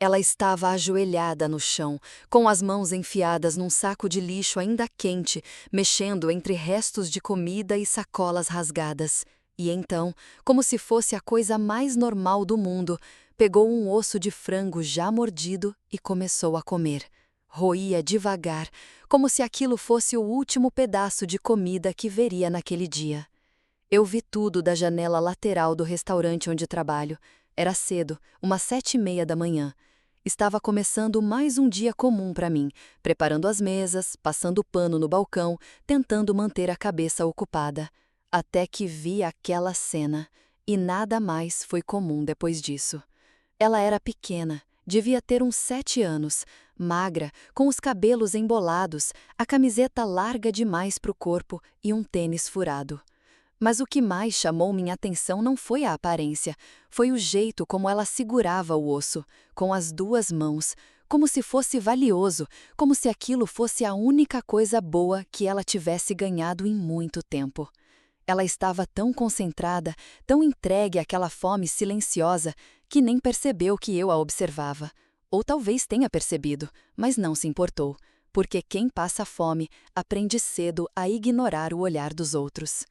Ela estava ajoelhada no chão, com as mãos enfiadas num saco de lixo ainda quente, mexendo entre restos de comida e sacolas rasgadas. E então, como se fosse a coisa mais normal do mundo, pegou um osso de frango já mordido e começou a comer. Roía devagar, como se aquilo fosse o último pedaço de comida que veria naquele dia. Eu vi tudo da janela lateral do restaurante onde trabalho. Era cedo, umas 7h30 da manhã. Estava começando mais um dia comum para mim, preparando as mesas, passando pano no balcão, tentando manter a cabeça ocupada. Até que vi aquela cena, e nada mais foi comum depois disso. Ela era pequena, devia ter uns 7 anos, magra, com os cabelos embolados, a camiseta larga demais para o corpo e um tênis furado. Mas o que mais chamou minha atenção não foi a aparência, foi o jeito como ela segurava o osso, com as 2 mãos, como se fosse valioso, como se aquilo fosse a única coisa boa que ela tivesse ganhado em muito tempo. Ela estava tão concentrada, tão entregue àquela fome silenciosa, que nem percebeu que eu a observava. Ou talvez tenha percebido, mas não se importou, porque quem passa fome aprende cedo a ignorar o olhar dos outros.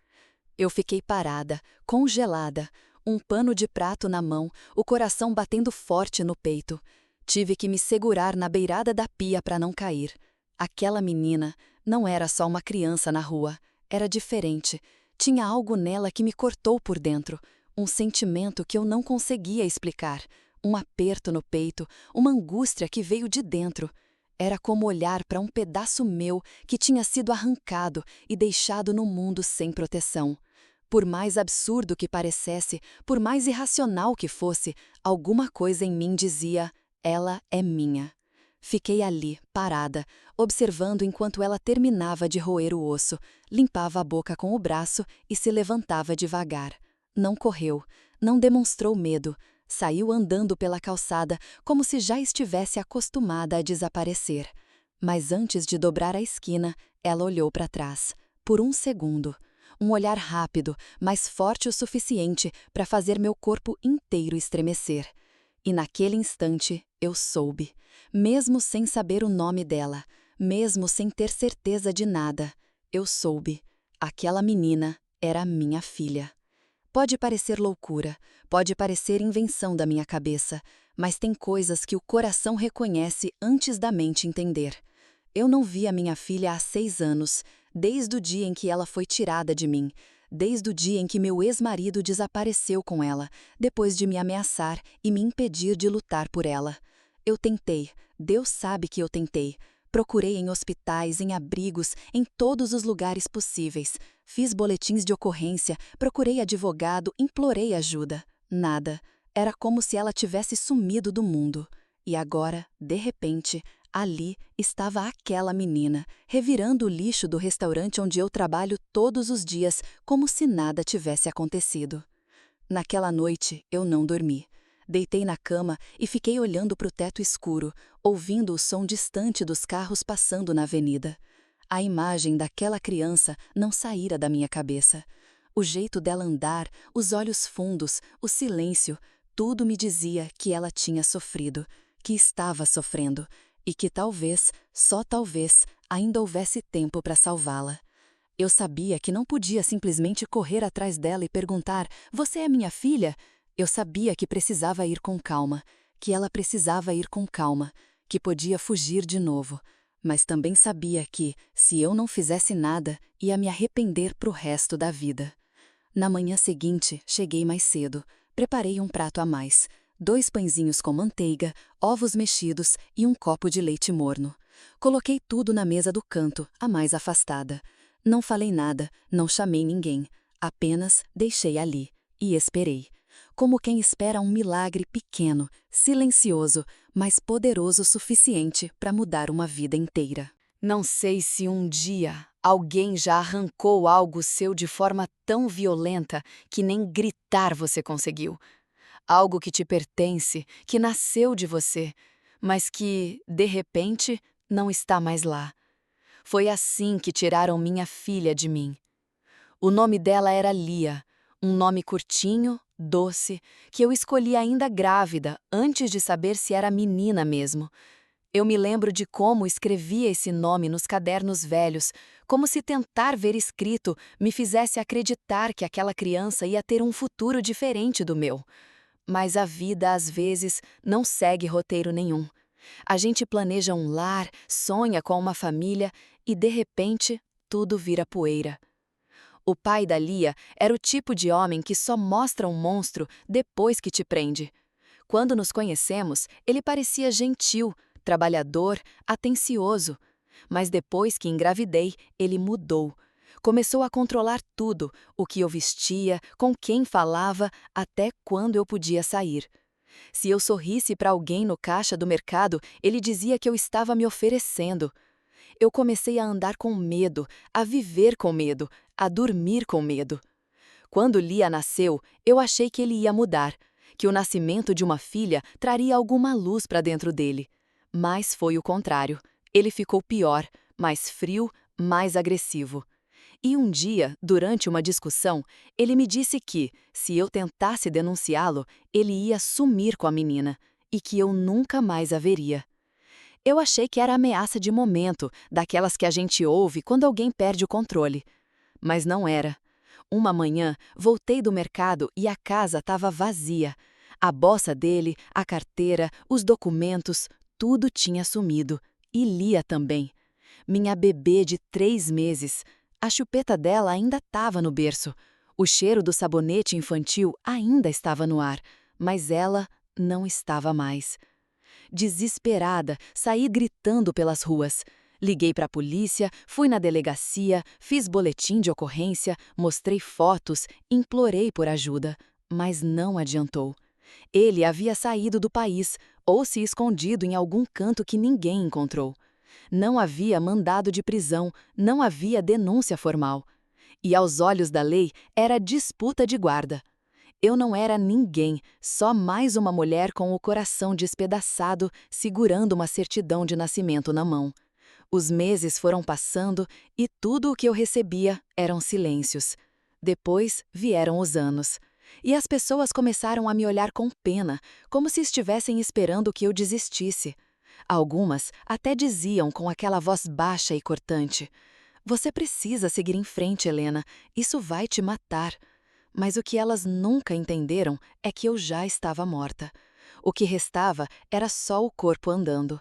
Eu fiquei parada, congelada, um pano de prato na mão, o coração batendo forte no peito. Tive que me segurar na beirada da pia para não cair. Aquela menina não era só uma criança na rua, era diferente. Tinha algo nela que me cortou por dentro, um sentimento que eu não conseguia explicar, um aperto no peito, uma angústia que veio de dentro. Era como olhar para um pedaço meu que tinha sido arrancado e deixado no mundo sem proteção. Por mais absurdo que parecesse, por mais irracional que fosse, alguma coisa em mim dizia: ela é minha. Fiquei ali, parada, observando enquanto ela terminava de roer o osso, limpava a boca com o braço e se levantava devagar. Não correu, não demonstrou medo, saiu andando pela calçada como se já estivesse acostumada a desaparecer. Mas antes de dobrar a esquina, ela olhou para trás, por um segundo. Um olhar rápido, mas forte o suficiente para fazer meu corpo inteiro estremecer. E naquele instante eu soube, mesmo sem saber o nome dela, mesmo sem ter certeza de nada, eu soube. Aquela menina era minha filha. Pode parecer loucura, pode parecer invenção da minha cabeça, mas tem coisas que o coração reconhece antes da mente entender. Eu não vi a minha filha há 6 anos, desde o dia em que ela foi tirada de mim, desde o dia em que meu ex-marido desapareceu com ela, depois de me ameaçar e me impedir de lutar por ela. Eu tentei, Deus sabe que eu tentei. Procurei em hospitais, em abrigos, em todos os lugares possíveis. Fiz boletins de ocorrência, procurei advogado, implorei ajuda. Nada. Era como se ela tivesse sumido do mundo. E agora, de repente, ali estava aquela menina, revirando o lixo do restaurante onde eu trabalho todos os dias, como se nada tivesse acontecido. Naquela noite, eu não dormi. Deitei na cama e fiquei olhando para o teto escuro, ouvindo o som distante dos carros passando na avenida. A imagem daquela criança não saíra da minha cabeça. O jeito dela andar, os olhos fundos, o silêncio, tudo me dizia que ela tinha sofrido, que estava sofrendo, e que talvez, só talvez, ainda houvesse tempo para salvá-la. Eu sabia que não podia simplesmente correr atrás dela e perguntar: "Você é minha filha?" Eu sabia que precisava ir com calma, que ela precisava ir com calma, que podia fugir de novo. Mas também sabia que, se eu não fizesse nada, ia me arrepender pro resto da vida. Na manhã seguinte, cheguei mais cedo. Preparei um prato a mais. 2 pãezinhos com manteiga, ovos mexidos e um copo de leite morno. Coloquei tudo na mesa do canto, a mais afastada. Não falei nada, não chamei ninguém. Apenas deixei ali e esperei. Como quem espera um milagre pequeno, silencioso, mas poderoso o suficiente para mudar uma vida inteira. Não sei se um dia alguém já arrancou algo seu de forma tão violenta que nem gritar você conseguiu. Algo que te pertence, que nasceu de você, mas que, de repente, não está mais lá. Foi assim que tiraram minha filha de mim. O nome dela era Lia, um nome curtinho, doce, que eu escolhi ainda grávida, antes de saber se era menina mesmo. Eu me lembro de como escrevia esse nome nos cadernos velhos, como se tentar ver escrito me fizesse acreditar que aquela criança ia ter um futuro diferente do meu. Mas a vida, às vezes, não segue roteiro nenhum. A gente planeja um lar, sonha com uma família e, de repente, tudo vira poeira. O pai da Lia era o tipo de homem que só mostra um monstro depois que te prende. Quando nos conhecemos, ele parecia gentil, trabalhador, atencioso. Mas depois que engravidei, ele mudou. Começou a controlar tudo, o que eu vestia, com quem falava, até quando eu podia sair. Se eu sorrisse para alguém no caixa do mercado, ele dizia que eu estava me oferecendo. Eu comecei a andar com medo, a viver com medo, a dormir com medo. Quando Lia nasceu, eu achei que ele ia mudar, que o nascimento de uma filha traria alguma luz para dentro dele. Mas foi o contrário. Ele ficou pior, mais frio, mais agressivo. E um dia, durante uma discussão, ele me disse que, se eu tentasse denunciá-lo, ele ia sumir com a menina, e que eu nunca mais a veria. Eu achei que era ameaça de momento, daquelas que a gente ouve quando alguém perde o controle. Mas não era. Uma manhã, voltei do mercado e a casa estava vazia. A bolsa dele, a carteira, os documentos, tudo tinha sumido. E Lia também. Minha bebê de 3 meses. A chupeta dela ainda estava no berço. O cheiro do sabonete infantil ainda estava no ar, mas ela não estava mais. Desesperada, saí gritando pelas ruas. Liguei para a polícia, fui na delegacia, fiz boletim de ocorrência, mostrei fotos, implorei por ajuda, mas não adiantou. Ele havia saído do país ou se escondido em algum canto que ninguém encontrou. Não havia mandado de prisão, não havia denúncia formal. E aos olhos da lei era disputa de guarda. Eu não era ninguém, só mais uma mulher com o coração despedaçado, segurando uma certidão de nascimento na mão. Os meses foram passando e tudo o que eu recebia eram silêncios. Depois vieram os anos. E as pessoas começaram a me olhar com pena, como se estivessem esperando que eu desistisse. Algumas até diziam com aquela voz baixa e cortante: "Você precisa seguir em frente, Helena, isso vai te matar." Mas o que elas nunca entenderam é que eu já estava morta. O que restava era só o corpo andando.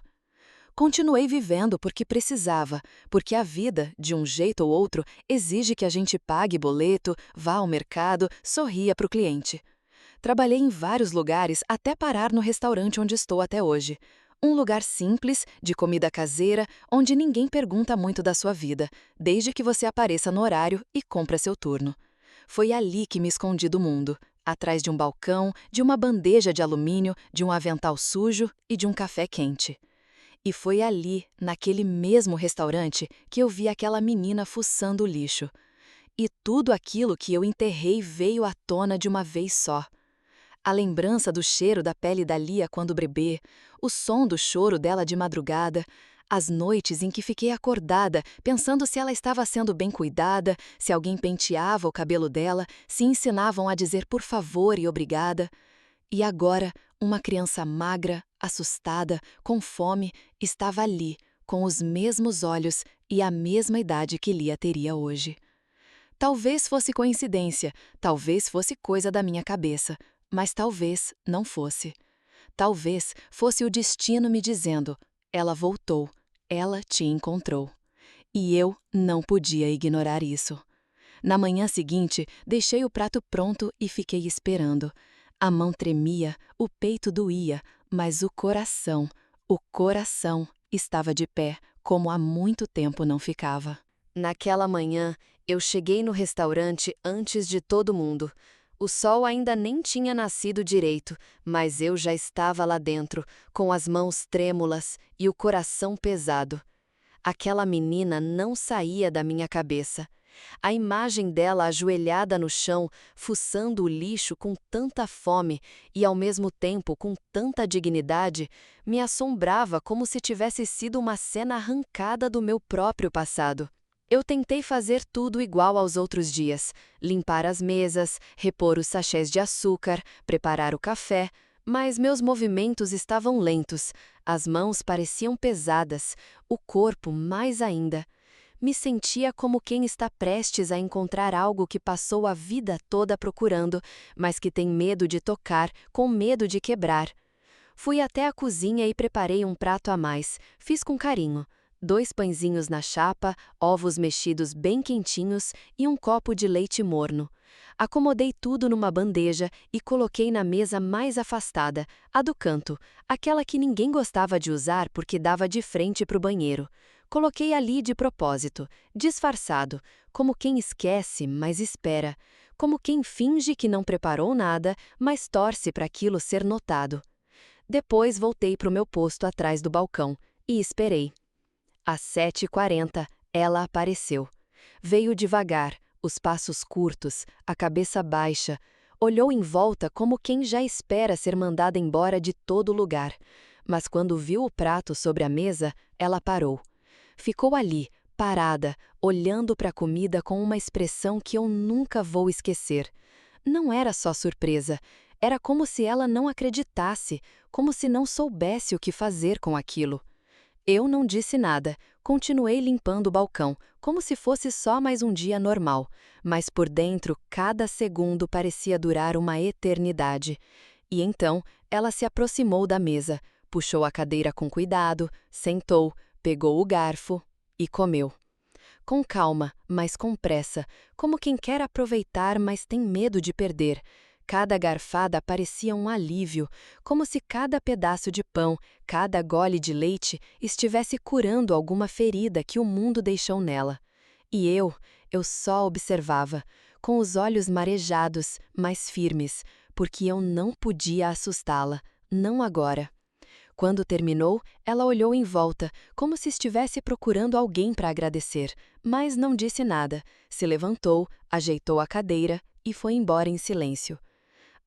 Continuei vivendo porque precisava, porque a vida, de um jeito ou outro, exige que a gente pague boleto, vá ao mercado, sorria para o cliente. Trabalhei em vários lugares até parar no restaurante onde estou até hoje. Um lugar simples, de comida caseira, onde ninguém pergunta muito da sua vida, desde que você apareça no horário e compra seu turno. Foi ali que me escondi do mundo, atrás de um balcão, de uma bandeja de alumínio, de um avental sujo e de um café quente. E foi ali, naquele mesmo restaurante, que eu vi aquela menina fuçando o lixo. E tudo aquilo que eu enterrei veio à tona de uma vez só. A lembrança do cheiro da pele da Lia quando bebê, o som do choro dela de madrugada, as noites em que fiquei acordada, pensando se ela estava sendo bem cuidada, se alguém penteava o cabelo dela, se ensinavam a dizer por favor e obrigada. E agora, uma criança magra, assustada, com fome, estava ali, com os mesmos olhos e a mesma idade que Lia teria hoje. Talvez fosse coincidência, talvez fosse coisa da minha cabeça, mas talvez não fosse. Talvez fosse o destino me dizendo: ela voltou, ela te encontrou. E eu não podia ignorar isso. Na manhã seguinte, deixei o prato pronto e fiquei esperando. A mão tremia, o peito doía, mas o coração estava de pé, como há muito tempo não ficava. Naquela manhã, eu cheguei no restaurante antes de todo mundo. O sol ainda nem tinha nascido direito, mas eu já estava lá dentro, com as mãos trêmulas e o coração pesado. Aquela menina não saía da minha cabeça. A imagem dela ajoelhada no chão, fuçando o lixo com tanta fome e, ao mesmo tempo, com tanta dignidade, me assombrava como se tivesse sido uma cena arrancada do meu próprio passado. Eu tentei fazer tudo igual aos outros dias: limpar as mesas, repor os sachês de açúcar, preparar o café, mas meus movimentos estavam lentos, as mãos pareciam pesadas, o corpo mais ainda. Me sentia como quem está prestes a encontrar algo que passou a vida toda procurando, mas que tem medo de tocar, com medo de quebrar. Fui até a cozinha e preparei um prato a mais, fiz com carinho. 2 pãezinhos na chapa, ovos mexidos bem quentinhos e um copo de leite morno. Acomodei tudo numa bandeja e coloquei na mesa mais afastada, a do canto, aquela que ninguém gostava de usar porque dava de frente para o banheiro. Coloquei ali de propósito, disfarçado, como quem esquece, mas espera, como quem finge que não preparou nada, mas torce para aquilo ser notado. Depois voltei para o meu posto atrás do balcão e esperei. Às 7h40, ela apareceu. Veio devagar, os passos curtos, a cabeça baixa. Olhou em volta como quem já espera ser mandada embora de todo lugar. Mas quando viu o prato sobre a mesa, ela parou. Ficou ali, parada, olhando para a comida com uma expressão que eu nunca vou esquecer. Não era só surpresa, era como se ela não acreditasse, como se não soubesse o que fazer com aquilo. Eu não disse nada, continuei limpando o balcão, como se fosse só mais um dia normal, mas por dentro cada segundo parecia durar uma eternidade. E então ela se aproximou da mesa, puxou a cadeira com cuidado, sentou, pegou o garfo e comeu. Com calma, mas com pressa, como quem quer aproveitar, mas tem medo de perder. Cada garfada parecia um alívio, como se cada pedaço de pão, cada gole de leite estivesse curando alguma ferida que o mundo deixou nela. E eu só observava, com os olhos marejados, mas firmes, porque eu não podia assustá-la, não agora. Quando terminou, ela olhou em volta, como se estivesse procurando alguém para agradecer, mas não disse nada. Se levantou, ajeitou a cadeira e foi embora em silêncio.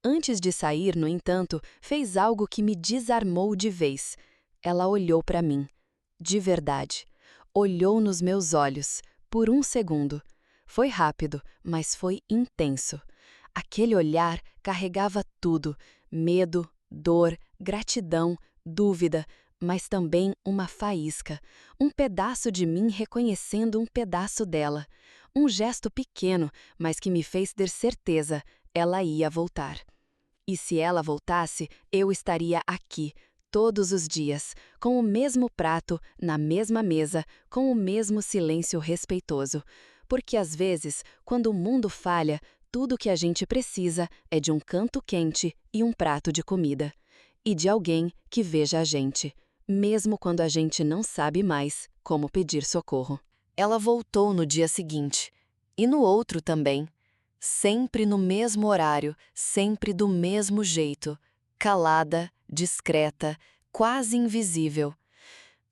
Antes de sair, no entanto, fez algo que me desarmou de vez. Ela olhou para mim. De verdade. Olhou nos meus olhos, por um segundo. Foi rápido, mas foi intenso. Aquele olhar carregava tudo: medo, dor, gratidão, dúvida, mas também uma faísca, um pedaço de mim reconhecendo um pedaço dela. Um gesto pequeno, mas que me fez ter certeza, ela ia voltar. E se ela voltasse, eu estaria aqui, todos os dias, com o mesmo prato, na mesma mesa, com o mesmo silêncio respeitoso. Porque às vezes, quando o mundo falha, tudo que a gente precisa é de um canto quente e um prato de comida. E de alguém que veja a gente, mesmo quando a gente não sabe mais como pedir socorro. Ela voltou no dia seguinte. E no outro também. Sempre no mesmo horário, sempre do mesmo jeito. Calada, discreta, quase invisível.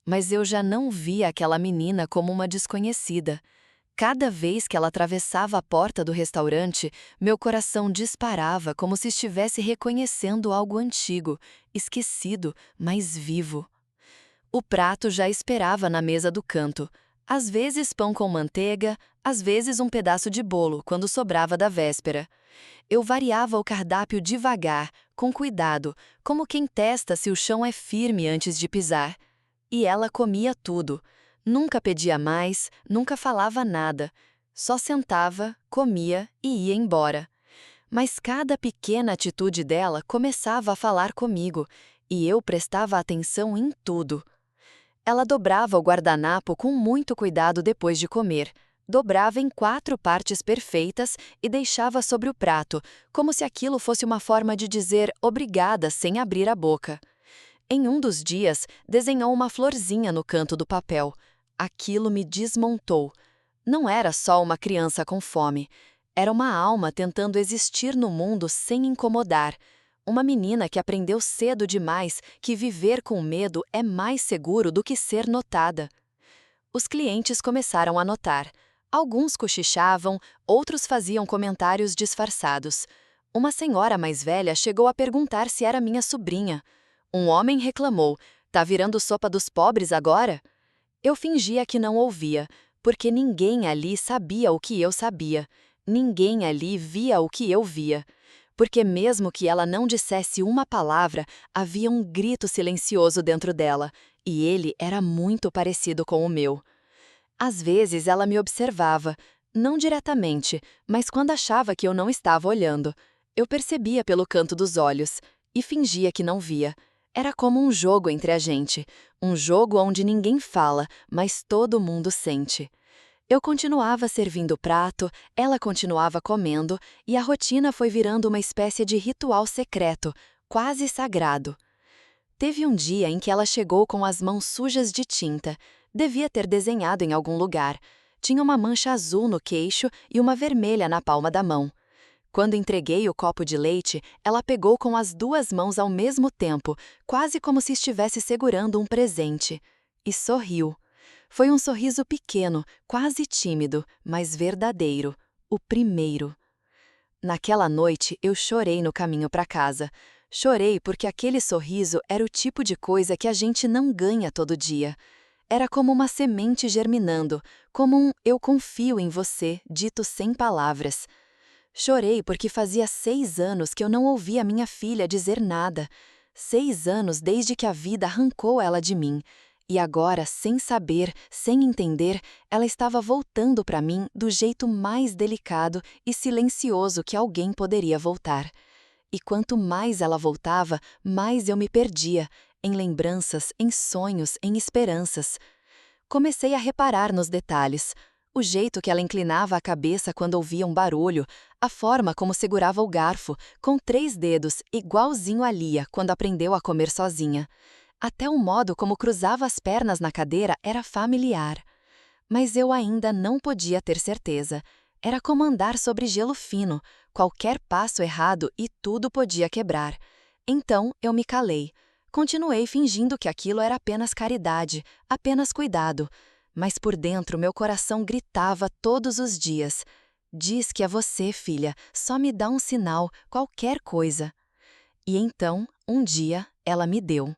Mas eu já não via aquela menina como uma desconhecida. Cada vez que ela atravessava a porta do restaurante, meu coração disparava como se estivesse reconhecendo algo antigo, esquecido, mas vivo. O prato já esperava na mesa do canto. Às vezes pão com manteiga, às vezes um pedaço de bolo, quando sobrava da véspera. Eu variava o cardápio devagar, com cuidado, como quem testa se o chão é firme antes de pisar. E ela comia tudo. Nunca pedia mais, nunca falava nada. Só sentava, comia e ia embora. Mas cada pequena atitude dela começava a falar comigo, e eu prestava atenção em tudo. Ela dobrava o guardanapo com muito cuidado depois de comer. Dobrava em 4 partes perfeitas e deixava sobre o prato, como se aquilo fosse uma forma de dizer obrigada sem abrir a boca. Em um dos dias, desenhou uma florzinha no canto do papel. Aquilo me desmontou. Não era só uma criança com fome. Era uma alma tentando existir no mundo sem incomodar. Uma menina que aprendeu cedo demais que viver com medo é mais seguro do que ser notada. Os clientes começaram a notar. Alguns cochichavam, outros faziam comentários disfarçados. Uma senhora mais velha chegou a perguntar se era minha sobrinha. Um homem reclamou: "Tá virando sopa dos pobres agora?" Eu fingia que não ouvia, porque ninguém ali sabia o que eu sabia. Ninguém ali via o que eu via. Porque mesmo que ela não dissesse uma palavra, havia um grito silencioso dentro dela, e ele era muito parecido com o meu. Às vezes ela me observava, não diretamente, mas quando achava que eu não estava olhando. Eu percebia pelo canto dos olhos e fingia que não via. Era como um jogo entre a gente, um jogo onde ninguém fala, mas todo mundo sente. Eu continuava servindo o prato, ela continuava comendo, e a rotina foi virando uma espécie de ritual secreto, quase sagrado. Teve um dia em que ela chegou com as mãos sujas de tinta. Devia ter desenhado em algum lugar. Tinha uma mancha azul no queixo e uma vermelha na palma da mão. Quando entreguei o copo de leite, ela pegou com as duas mãos ao mesmo tempo, quase como se estivesse segurando um presente. E sorriu. Foi um sorriso pequeno, quase tímido, mas verdadeiro. O primeiro. Naquela noite, eu chorei no caminho para casa. Chorei porque aquele sorriso era o tipo de coisa que a gente não ganha todo dia. Era como uma semente germinando, como um "eu confio em você" dito sem palavras. Chorei porque fazia 6 anos que eu não ouvia minha filha dizer nada. 6 anos desde que a vida arrancou ela de mim. E agora, sem saber, sem entender, ela estava voltando para mim do jeito mais delicado e silencioso que alguém poderia voltar. E quanto mais ela voltava, mais eu me perdia, em lembranças, em sonhos, em esperanças. Comecei a reparar nos detalhes. O jeito que ela inclinava a cabeça quando ouvia um barulho, a forma como segurava o garfo, com 3 dedos, igualzinho a Lia quando aprendeu a comer sozinha. Até o modo como cruzava as pernas na cadeira era familiar. Mas eu ainda não podia ter certeza. Era como andar sobre gelo fino, qualquer passo errado e tudo podia quebrar. Então eu me calei. Continuei fingindo que aquilo era apenas caridade, apenas cuidado. Mas por dentro meu coração gritava todos os dias: "Diz que é você, filha, só me dá um sinal, qualquer coisa." E então, um dia, ela me deu.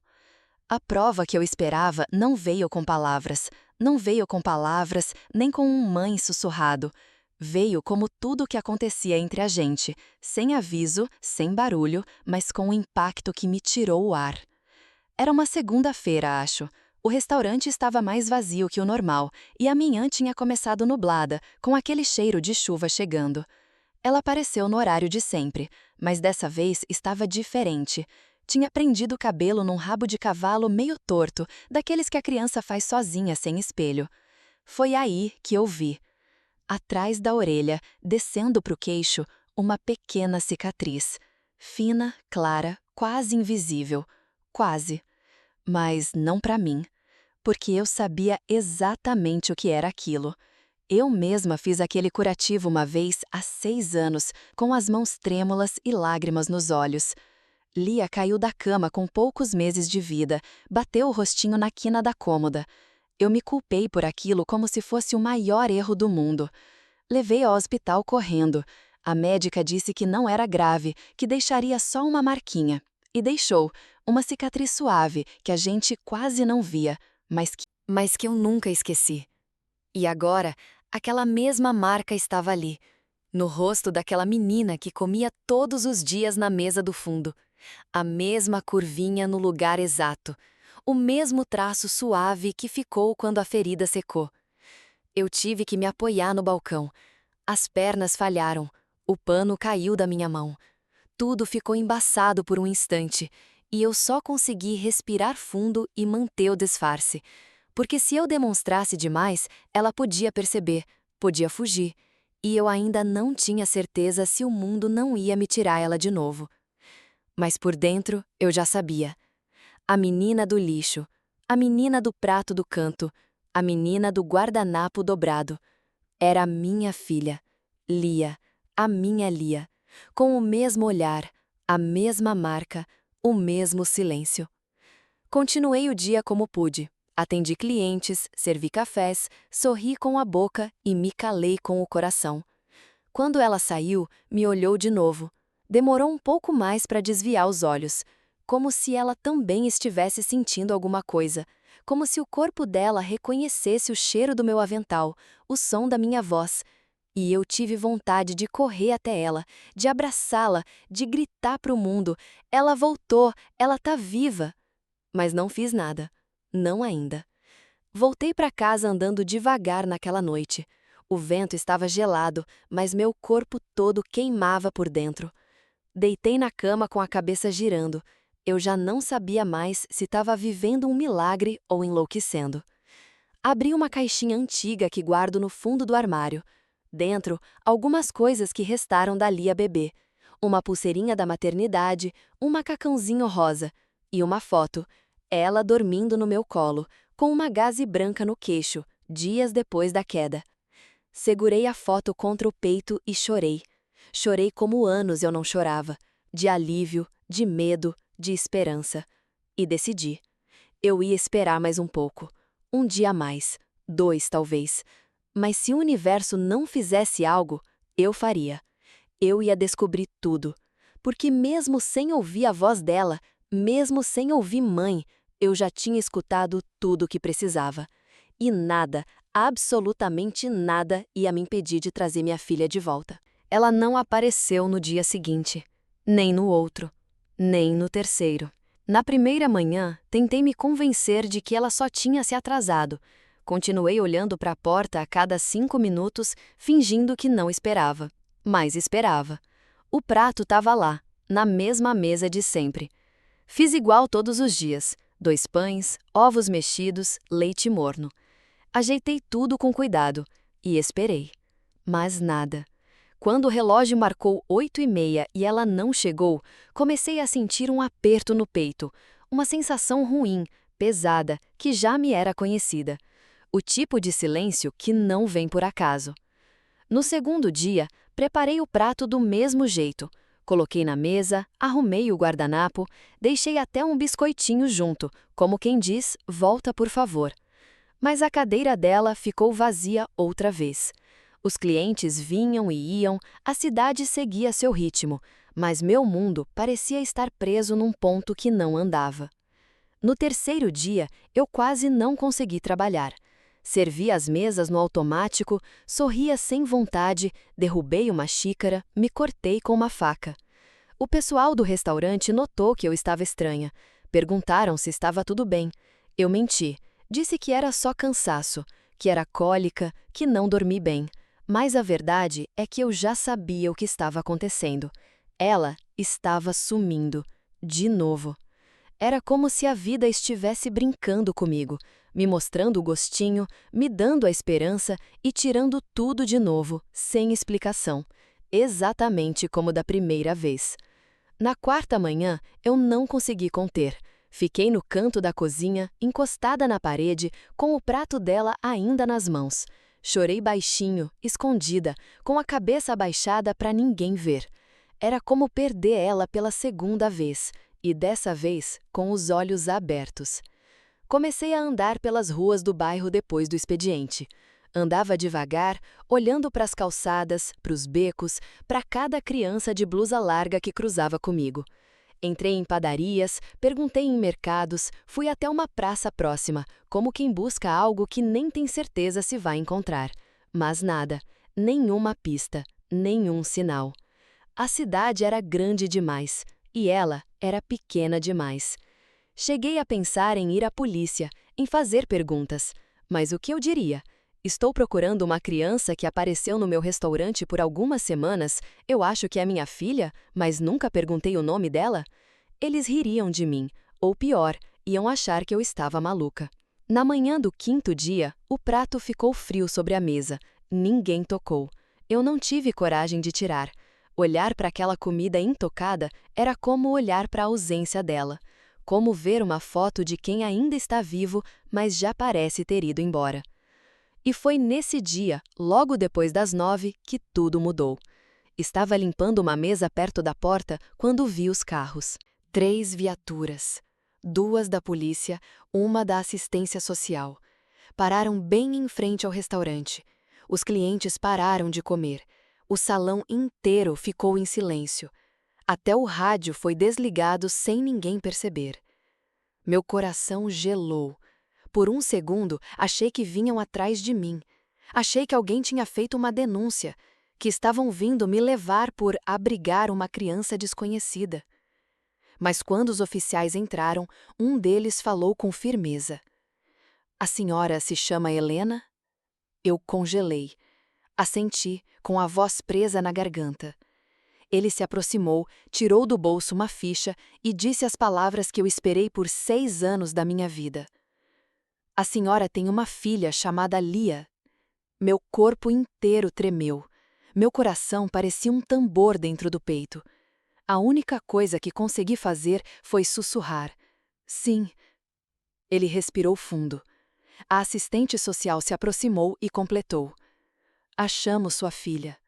A prova que eu esperava não veio com palavras. Não veio com palavras, nem com um mãe sussurrado. Veio como tudo o que acontecia entre a gente, sem aviso, sem barulho, mas com um impacto que me tirou o ar. Era uma segunda-feira, acho. O restaurante estava mais vazio que o normal, e a manhã tinha começado nublada, com aquele cheiro de chuva chegando. Ela apareceu no horário de sempre, mas dessa vez estava diferente. Tinha prendido o cabelo num rabo de cavalo meio torto, daqueles que a criança faz sozinha sem espelho. Foi aí que eu vi. Atrás da orelha, descendo para o queixo, uma pequena cicatriz. Fina, clara, quase invisível. Quase. Mas não para mim, porque eu sabia exatamente o que era aquilo. Eu mesma fiz aquele curativo uma vez há 6 anos, com as mãos trêmulas e lágrimas nos olhos. Lia caiu da cama com poucos meses de vida, bateu o rostinho na quina da cômoda. Eu me culpei por aquilo como se fosse o maior erro do mundo. Levei ao hospital correndo. A médica disse que não era grave, que deixaria só uma marquinha. E deixou, uma cicatriz suave, que a gente quase não via, mas que eu nunca esqueci. E agora, aquela mesma marca estava ali, no rosto daquela menina que comia todos os dias na mesa do fundo. A mesma curvinha no lugar exato. O mesmo traço suave que ficou quando a ferida secou. Eu tive que me apoiar no balcão. As pernas falharam. O pano caiu da minha mão. Tudo ficou embaçado por um instante, e eu só consegui respirar fundo e manter o disfarce. Porque se eu demonstrasse demais, ela podia perceber, podia fugir. E eu ainda não tinha certeza se o mundo não ia me tirar ela de novo. Mas por dentro, eu já sabia. A menina do lixo, a menina do prato do canto, a menina do guardanapo dobrado. Era a minha filha, Lia, a minha Lia, com o mesmo olhar, a mesma marca, o mesmo silêncio. Continuei o dia como pude. Atendi clientes, servi cafés, sorri com a boca e me calei com o coração. Quando ela saiu, me olhou de novo. Demorou um pouco mais para desviar os olhos, como se ela também estivesse sentindo alguma coisa, como se o corpo dela reconhecesse o cheiro do meu avental, o som da minha voz. E eu tive vontade de correr até ela, de abraçá-la, de gritar para o mundo: ela voltou, ela tá viva. Mas não fiz nada. Não ainda. Voltei para casa andando devagar naquela noite. O vento estava gelado, mas meu corpo todo queimava por dentro. Deitei na cama com a cabeça girando. Eu já não sabia mais se estava vivendo um milagre ou enlouquecendo. Abri uma caixinha antiga que guardo no fundo do armário. Dentro, algumas coisas que restaram da Lia bebê. Uma pulseirinha da maternidade, um macacãozinho rosa e uma foto. Ela dormindo no meu colo, com uma gaze branca no queixo, dias depois da queda. Segurei a foto contra o peito e chorei. Chorei como anos eu não chorava, de alívio, de medo, de esperança. E decidi. Eu ia esperar mais um pouco. Um dia a mais. 2, talvez. Mas se o universo não fizesse algo, eu faria. Eu ia descobrir tudo. Porque mesmo sem ouvir a voz dela, mesmo sem ouvir mãe, eu já tinha escutado tudo o que precisava. E nada, absolutamente nada, ia me impedir de trazer minha filha de volta. Ela não apareceu no dia seguinte, nem no outro, nem no terceiro. Na primeira manhã, tentei me convencer de que ela só tinha se atrasado. Continuei olhando para a porta a cada 5 minutos, fingindo que não esperava. Mas esperava. O prato estava lá, na mesma mesa de sempre. Fiz igual todos os dias: 2 pães, ovos mexidos, leite morno. Ajeitei tudo com cuidado e esperei. Mas nada. Quando o relógio marcou 8h30 e ela não chegou, comecei a sentir um aperto no peito, uma sensação ruim, pesada, que já me era conhecida. O tipo de silêncio que não vem por acaso. No segundo dia, preparei o prato do mesmo jeito. Coloquei na mesa, arrumei o guardanapo, deixei até um biscoitinho junto, como quem diz: volta por favor. Mas a cadeira dela ficou vazia outra vez. Os clientes vinham e iam, a cidade seguia seu ritmo, mas meu mundo parecia estar preso num ponto que não andava. No terceiro dia, eu quase não consegui trabalhar. Servi as mesas no automático, sorria sem vontade, derrubei uma xícara, me cortei com uma faca. O pessoal do restaurante notou que eu estava estranha. Perguntaram se estava tudo bem. Eu menti. Disse que era só cansaço, que era cólica, que não dormi bem. Mas a verdade é que eu já sabia o que estava acontecendo. Ela estava sumindo. De novo. Era como se a vida estivesse brincando comigo, me mostrando o gostinho, me dando a esperança e tirando tudo de novo, sem explicação. Exatamente como da primeira vez. Na quarta manhã, eu não consegui conter. Fiquei no canto da cozinha, encostada na parede, com o prato dela ainda nas mãos. Chorei baixinho, escondida, com a cabeça abaixada para ninguém ver. Era como perder ela pela segunda vez, e dessa vez com os olhos abertos. Comecei a andar pelas ruas do bairro depois do expediente. Andava devagar, olhando para as calçadas, para os becos, para cada criança de blusa larga que cruzava comigo. Entrei em padarias, perguntei em mercados, fui até uma praça próxima, como quem busca algo que nem tem certeza se vai encontrar. Mas nada, nenhuma pista, nenhum sinal. A cidade era grande demais, e ela era pequena demais. Cheguei a pensar em ir à polícia, em fazer perguntas. Mas o que eu diria? Estou procurando uma criança que apareceu no meu restaurante por algumas semanas, eu acho que é minha filha, mas nunca perguntei o nome dela? Eles ririam de mim, ou pior, iam achar que eu estava maluca. Na manhã do quinto dia, o prato ficou frio sobre a mesa. Ninguém tocou. Eu não tive coragem de tirar. Olhar para aquela comida intocada era como olhar para a ausência dela. Como ver uma foto de quem ainda está vivo, mas já parece ter ido embora. E foi nesse dia, logo depois das 9, que tudo mudou. Estava limpando uma mesa perto da porta quando vi os carros. 3 viaturas. 2 da polícia, uma da assistência social. Pararam bem em frente ao restaurante. Os clientes pararam de comer. O salão inteiro ficou em silêncio. Até o rádio foi desligado sem ninguém perceber. Meu coração gelou. Por um segundo, achei que vinham atrás de mim. Achei que alguém tinha feito uma denúncia, que estavam vindo me levar por abrigar uma criança desconhecida. Mas quando os oficiais entraram, um deles falou com firmeza. A senhora se chama Helena? Eu congelei. Assenti, com a voz presa na garganta. Ele se aproximou, tirou do bolso uma ficha e disse as palavras que eu esperei por 6 anos da minha vida. A senhora tem uma filha chamada Lia. Meu corpo inteiro tremeu. Meu coração parecia um tambor dentro do peito. A única coisa que consegui fazer foi sussurrar. Sim. Ele respirou fundo. A assistente social se aproximou e completou. Achamos sua filha.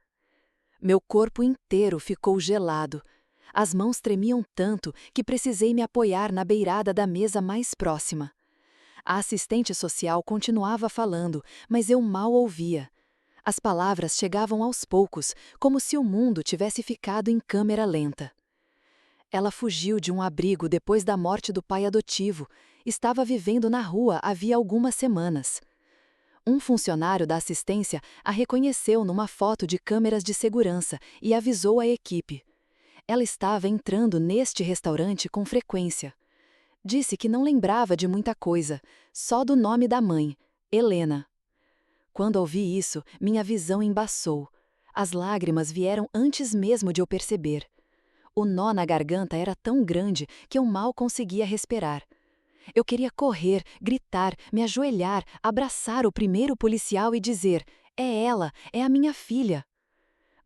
Meu corpo inteiro ficou gelado. As mãos tremiam tanto que precisei me apoiar na beirada da mesa mais próxima. A assistente social continuava falando, mas eu mal ouvia. As palavras chegavam aos poucos, como se o mundo tivesse ficado em câmera lenta. Ela fugiu de um abrigo depois da morte do pai adotivo. Estava vivendo na rua havia algumas semanas. Um funcionário da assistência a reconheceu numa foto de câmeras de segurança e avisou a equipe. Ela estava entrando neste restaurante com frequência. Disse que não lembrava de muita coisa, só do nome da mãe, Helena. Quando ouvi isso, minha visão embaçou. As lágrimas vieram antes mesmo de eu perceber. O nó na garganta era tão grande que eu mal conseguia respirar. Eu queria correr, gritar, me ajoelhar, abraçar o primeiro policial e dizer: é ela, é a minha filha.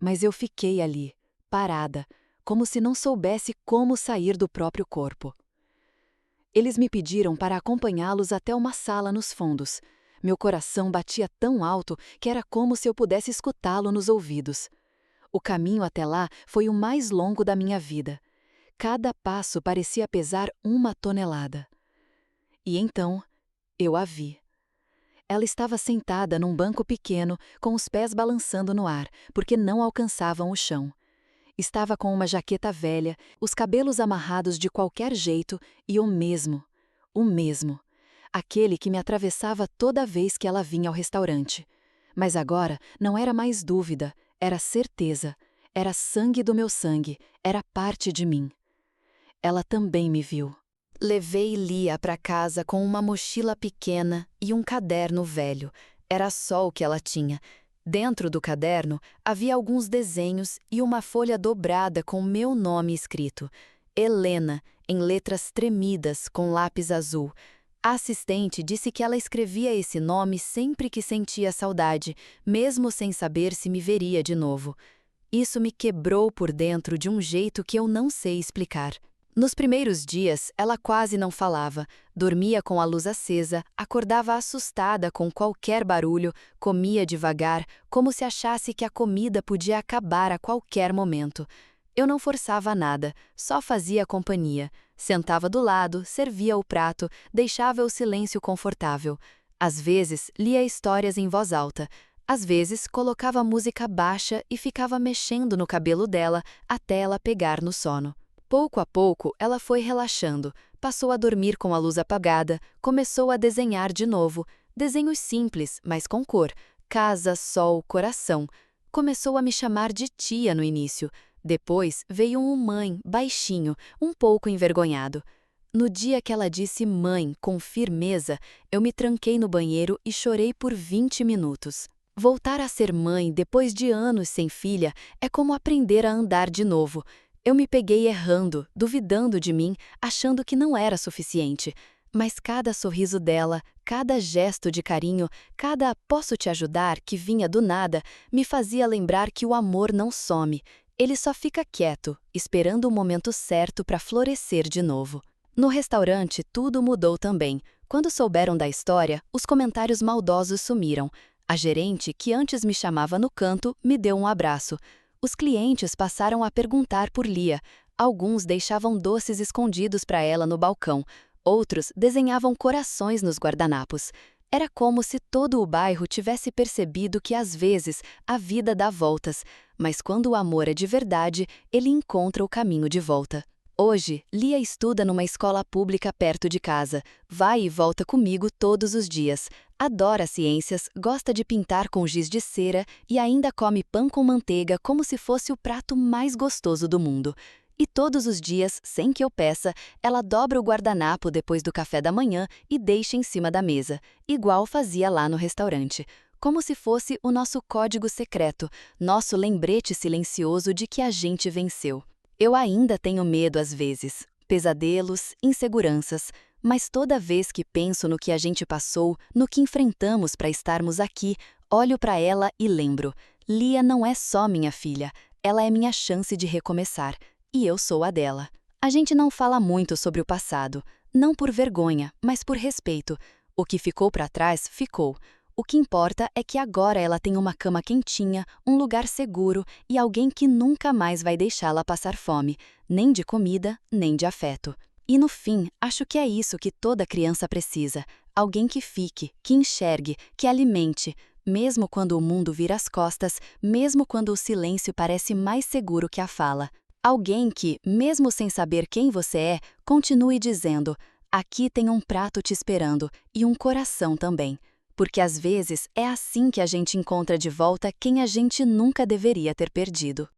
Mas eu fiquei ali, parada, como se não soubesse como sair do próprio corpo. Eles me pediram para acompanhá-los até uma sala nos fundos. Meu coração batia tão alto que era como se eu pudesse escutá-lo nos ouvidos. O caminho até lá foi o mais longo da minha vida. Cada passo parecia pesar 1 tonelada. E então, eu a vi. Ela estava sentada num banco pequeno, com os pés balançando no ar, porque não alcançavam o chão. Estava com uma jaqueta velha, os cabelos amarrados de qualquer jeito e o mesmo, aquele que me atravessava toda vez que ela vinha ao restaurante. Mas agora não era mais dúvida, era certeza, era sangue do meu sangue, era parte de mim. Ela também me viu. Levei Lia para casa com uma mochila pequena e um caderno velho. Era só o que ela tinha. Dentro do caderno havia alguns desenhos e uma folha dobrada com meu nome escrito. Helena, em letras tremidas com lápis azul. A assistente disse que ela escrevia esse nome sempre que sentia saudade, mesmo sem saber se me veria de novo. Isso me quebrou por dentro de um jeito que eu não sei explicar. Nos primeiros dias, ela quase não falava, dormia com a luz acesa, acordava assustada com qualquer barulho, comia devagar, como se achasse que a comida podia acabar a qualquer momento. Eu não forçava nada, só fazia companhia. Sentava do lado, servia o prato, deixava o silêncio confortável. Às vezes, lia histórias em voz alta. Às vezes, colocava música baixa e ficava mexendo no cabelo dela até ela pegar no sono. Pouco a pouco, ela foi relaxando, passou a dormir com a luz apagada, começou a desenhar de novo, desenhos simples, mas com cor, casa, sol, coração. Começou a me chamar de tia no início. Depois veio um mãe, baixinho, um pouco envergonhado. No dia que ela disse mãe com firmeza, eu me tranquei no banheiro e chorei por 20 minutos. Voltar a ser mãe depois de anos sem filha é como aprender a andar de novo. Eu me peguei errando, duvidando de mim, achando que não era suficiente. Mas cada sorriso dela, cada gesto de carinho, cada "posso te ajudar" que vinha do nada, me fazia lembrar que o amor não some. Ele só fica quieto, esperando o momento certo para florescer de novo. No restaurante, tudo mudou também. Quando souberam da história, os comentários maldosos sumiram. A gerente, que antes me chamava no canto, me deu um abraço. Os clientes passaram a perguntar por Lia. Alguns deixavam doces escondidos para ela no balcão. Outros desenhavam corações nos guardanapos. Era como se todo o bairro tivesse percebido que às vezes a vida dá voltas, mas quando o amor é de verdade, ele encontra o caminho de volta. Hoje, Lia estuda numa escola pública perto de casa, vai e volta comigo todos os dias. Adora ciências, gosta de pintar com giz de cera e ainda come pão com manteiga como se fosse o prato mais gostoso do mundo. E todos os dias, sem que eu peça, ela dobra o guardanapo depois do café da manhã e deixa em cima da mesa, igual fazia lá no restaurante. Como se fosse o nosso código secreto, nosso lembrete silencioso de que a gente venceu. Eu ainda tenho medo às vezes, pesadelos, inseguranças, mas toda vez que penso no que a gente passou, no que enfrentamos para estarmos aqui, olho para ela e lembro: Lia não é só minha filha, ela é minha chance de recomeçar, e eu sou a dela. A gente não fala muito sobre o passado, não por vergonha, mas por respeito. O que ficou para trás, ficou. O que importa é que agora ela tem uma cama quentinha, um lugar seguro e alguém que nunca mais vai deixá-la passar fome, nem de comida, nem de afeto. E no fim, acho que é isso que toda criança precisa: alguém que fique, que enxergue, que alimente, mesmo quando o mundo vira as costas, mesmo quando o silêncio parece mais seguro que a fala. Alguém que, mesmo sem saber quem você é, continue dizendo: aqui tem um prato te esperando e um coração também. Porque às vezes é assim que a gente encontra de volta quem a gente nunca deveria ter perdido.